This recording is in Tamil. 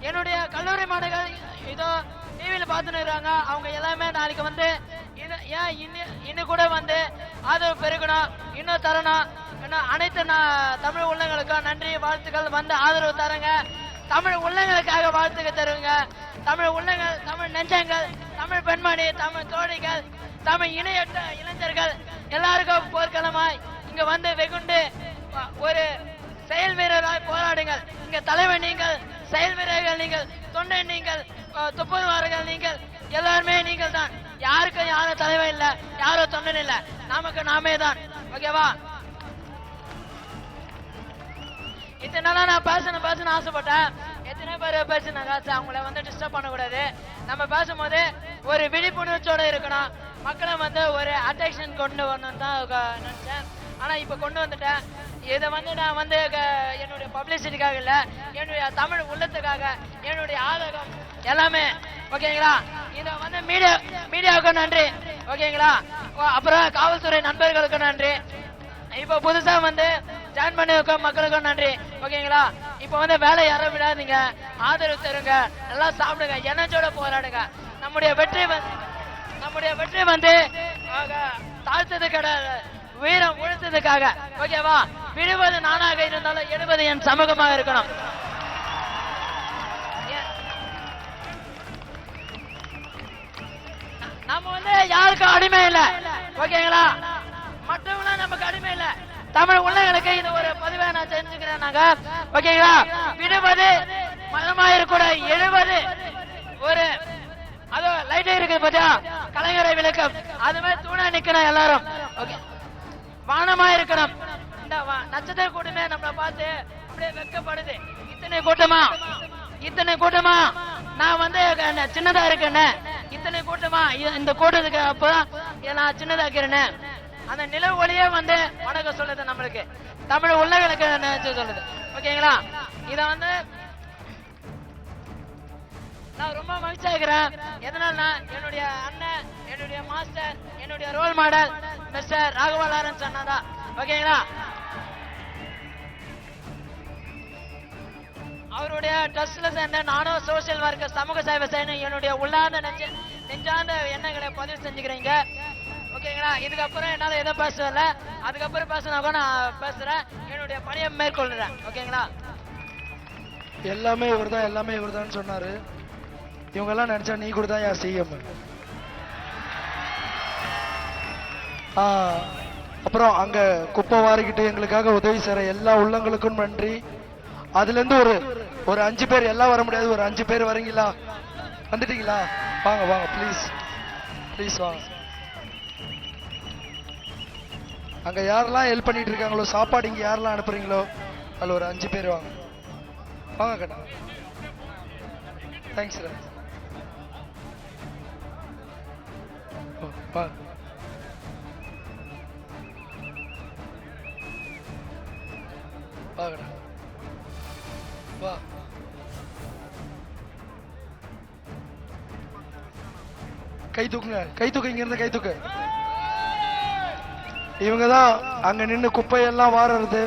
என்னுடைய கல்லூரி மாணவர்கள் இதோ டிவியில் பார்த்துன்னு இருக்காங்க. அவங்க எல்லாமே நாளைக்கு வந்து ஏன் இன்னும் கூட வந்து ஆதரவு பெருகணும், இன்னும் தரணும். இன்னும் அனைத்து தமிழ் உள்ளங்களுக்கும் நன்றி வாழ்த்துக்கள். வந்து ஆதரவு தரங்க. தமிழ் உள்ளங்களுக்காக வாழ்த்துக்கள் தருவங்க. தமிழ் உள்ளங்கள், தமிழ் நெஞ்சங்கள், தமிழ் பெண்மணி, தமிழ் தோழிகள், தமிழ் இணையற்ற இளைஞர்கள் எல்லாருக்கும் போர்க்களமாய் இங்க வந்து வெகுண்டு ஒரு செயல் வீரராய் போராடுங்கள். இங்க தலைவர் நீங்கள், செயல் வீரர்கள் நீங்கள், தொண்டை நீங்கள், துப்புவார்கள் நீங்கள், எல்லாருமே நீங்கள் தான். யாருக்கும் யாரும் தலைவர் இல்ல, யாரும் தொண்டன் இல்ல, நமக்கு நாமே தான். ஓகேவா? இத்தனை நாளா நான் பேசணும் ஆசைப்பட்டேன். எத்தனை பேர் பேசினாங்க, அவங்கள வந்து டிஸ்டர்ப் பண்ணக்கூடாது. நம்ம பேசும்போது ஒரு விழிப்புணர்ச்சியோட இருக்கணும். மக்களை வந்து ஒரு அட்டென்ஷன் கொண்டு வரணும்னு தான் நினைச்சேன். ஆனா இப்ப கொண்டு வந்துட்டேன். இதை வந்து நான் வந்து என்னுடைய பப்ளிசிட்டிக்காக இல்ல, என்னுடைய தமிழ் உள்ளத்துக்காக, என்னுடைய ஆதகம் எல்லாமே. ஓகேங்களா? இதை வந்து மீடியாவுக்கு நன்றி. ஓகேங்களா? அப்புறம் காவல்துறை நண்பர்களுக்கு நன்றி. இப்ப புதுசா வந்து ஜாயின் பண்ணிருக்க மக்களுக்கும் நன்றி. ஓகேங்களா? இப்ப வந்து வேலை யாரும் விடாதீங்க, ஆதரவு தருங்க, நல்லா சாப்பிடுங்க, எனர்ஜியோட போராடுங்க. நம்முடைய வெற்றி வந்து தாழ்த்தது கிடையாது, வீரம் உழைத்ததுக்காக. ஓகேவா? விடுவது நானாக இருந்தாலும் எடுவது என் சமூகமாக இருக்கணும். நம்ம வந்து யாருக்கும் அடிமை இல்ல. ஓகேங்களா? மற்றவங்களும் நமக்கு அடிமை இல்ல. தமிழ் உள்ளங்களுக்கு இது ஒரு பதிவை நான் தெரிஞ்சுக்கிறேன். நாங்க ஓகேங்களா? விடுவது மதமாயிருக்கூட, எழுவது ஒரு அதோ லைட் இருக்கு பாத்தியா, கலைஞரை விளக்கம், அது மாதிரி தூணா நிக்கணும் எல்லாரும். ஓகே, வானமா இருக்கணும். இந்த நட்சத்திர கூட்டமே நம்மளை பார்த்து அப்படியே வெக்கப்படுது. இத்தனை கூட்டமா நான் வந்து சின்னதா இருக்கேன்னு, இத்தனை கூட்டமா இந்த கூட்டத்துக்கு அப்புறம் நான் சின்னதாக்கிறேன்னு அந்த நிலவு ஒளியே வந்து வணக்கம் சொல்லுது நம்மளுக்கு, தமிழ் உள்ளங்களுக்கு சொல்லுது. ஓகேங்களா? இத வந்து நான் ரொம்ப மகிழ்ச்சியா இருக்கிறேன். எதனால்னா என்னுடைய அண்ணன், என்னுடைய மாஸ்டர், என்னுடைய role model mister Raghava Lawrence அண்ணா தான். ஓகேங்களா? அவருடைய ட்ரஸ்ட்ல சேர்ந்த நானும் சோசியல் ஒர்க், சமூக சேவை செய்யணும், என்னுடைய உள்ளார்ந்த நெஞ்சார்ந்த எண்ணங்களை பதிவு செஞ்சுக்கிறீங்க. ஓகேங்களா? இதுக்கப்புறம் என்னால எதை பேசல, அதுக்கப்புறம் பேசினா நான் பேசுறேன், என்னுடைய பணியை மேற்கொள்றேன். ஓகேங்களா? எல்லாமே இவர்தான் சொன்னாரு. இவங்க எல்லாம் நினைச்சா நீ கூட தான் யார் சிஎம். அப்புறம் அங்க குப்பை வாரிக்கிட்டு எங்களுக்காக உதவி செய்யற எல்லா உள்ளங்களுக்கும் நன்றி. அதுல இருந்து ஒரு 5 பேர், எல்லாம் வர முடியாது, ஒரு 5 பேர் வரீங்களா? வந்துட்டீங்களா? வாங்க ப்ளீஸ் வாங்க. அங்க யாரெல்லாம் ஹெல்ப் பண்ணிட்டு இருக்காங்களோ, சாப்பாடு இங்க யாரெல்லாம் அனுப்புறீங்களோ, அதுல ஒரு 5 பேர் வாங்க கண்ணா. Thanks sir. வாங்கடா, வா. கை தூக்குங்க, இங்க இருந்து கை தூக்கு. இவங்கதான் அங்க நின்று குப்பையெல்லாம் வாரறது.